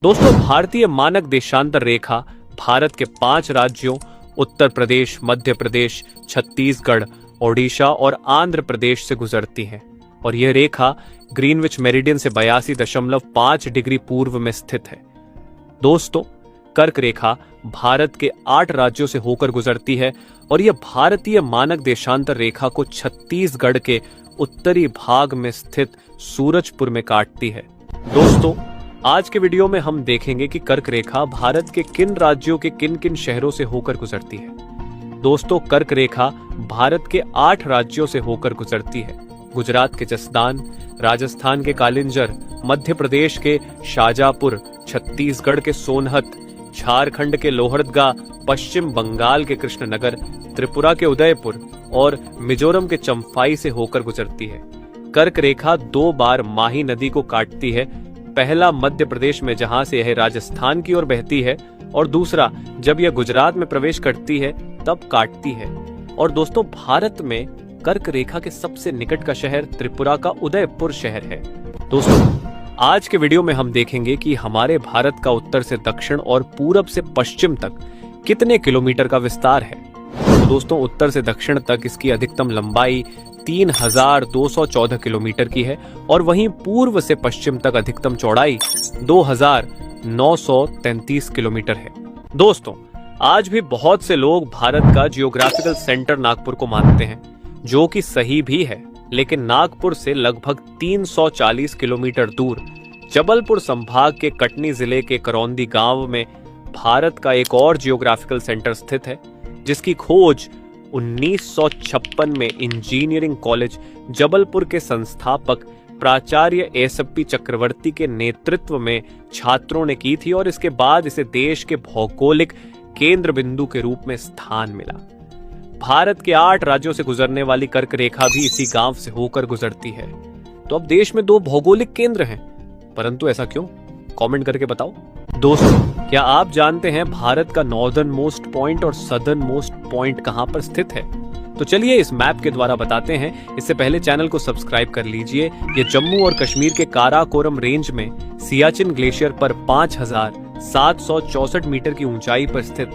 दोस्तों, भारतीय मानक देशांतर रेखा भारत के 5 राज्यों उत्तर प्रदेश, मध्य प्रदेश, छत्तीसगढ़, ओडिशा और आंध्र प्रदेश से गुजरती है और यह रेखा ग्रीनविच मेरिडियन से 82.5 डिग्री पूर्व में स्थित है। दोस्तों, कर्क रेखा भारत के 8 राज्यों से होकर गुजरती है और यह भारतीय मानक देशांतर रेखा को छत्तीसगढ़ के उत्तरी भाग में स्थित सूरजपुर में काटती है। दोस्तों, आज के वीडियो में हम देखेंगे कि कर्क रेखा भारत के किन राज्यों के किन किन शहरों से होकर गुजरती है। दोस्तों, कर्क रेखा भारत के 8 राज्यों से होकर गुजरती है। गुजरात के जसदान, राजस्थान के कालिंजर, मध्य प्रदेश के शाजापुर, छत्तीसगढ़ के सोनहत, झारखंड के लोहरदगा, पश्चिम बंगाल के कृष्णनगर, त्रिपुरा के उदयपुर और मिजोरम के चंफाई से होकर गुजरती है। कर्क रेखा 2 बार माही नदी को काटती है। पहला मध्य प्रदेश में, जहां से यह राजस्थान की ओर बहती है, और दूसरा जब यह गुजरात में प्रवेश करती है तब काटती है। और दोस्तों, भारत में कर्क रेखा के सबसे निकट का शहर त्रिपुरा का उदयपुर शहर है। दोस्तों, आज के वीडियो में हम देखेंगे कि हमारे भारत का उत्तर से दक्षिण और पूरब से पश्चिम तक कितने किलोमीटर का विस्तार है। तो दोस्तों, उत्तर से दक्षिण तक इसकी अधिकतम लंबाई 3214 किलोमीटर की है और वहीं पूर्व से पश्चिम तक अधिकतम चौड़ाई 2933 किलोमीटर है। दोस्तों, आज भी बहुत से लोग भारत का जियोग्राफिकल सेंटर नागपुर को मानते हैं, जो कि सही भी है, लेकिन नागपुर से लगभग 340 किलोमीटर दूर जबलपुर संभाग के कटनी जिले के करौंदी गांव में भारत का एक और जियोग्राफिकल सेंटर स्थित है, जिसकी खोज 1956 में इंजीनियरिंग कॉलेज जबलपुर के संस्थापक प्राचार्य एसपी चक्रवर्ती के नेतृत्व में छात्रों ने की थी और इसके बाद इसे देश के भौगोलिक केंद्र बिंदु के रूप में स्थान मिला। भारत के 8 राज्यों से गुजरने वाली कर्क रेखा भी इसी गांव से होकर गुजरती है। तो अब देश में 2 भौगोलिक केंद्र हैं, परंतु ऐसा क्यों? कमेंट करके बताओ। दोस्तों, क्या आप जानते हैं भारत का नॉर्दर्न मोस्ट पॉइंट और सदर्न मोस्ट पॉइंट कहां पर स्थित है? तो चलिए इस मैप के द्वारा बताते हैं। इससे पहले चैनल को सब्सक्राइब कर लीजिए। ये जम्मू और कश्मीर के काराकोरम रेंज में सियाचिन ग्लेशियर पर 5764 मीटर की ऊंचाई पर स्थित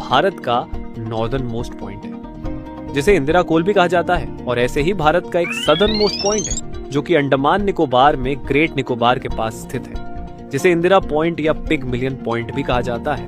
भारत का नॉर्दर्न मोस्ट पॉइंट है, जिसे इंदिरा कोल भी कहा जाता है। और ऐसे ही भारत का एक सदर्न मोस्ट पॉइंट है, जो कि अंडमान निकोबार में ग्रेट निकोबार के पास स्थित है, जिसे इंदिरा पॉइंट या पिग मिलियन पॉइंट भी कहा जाता है।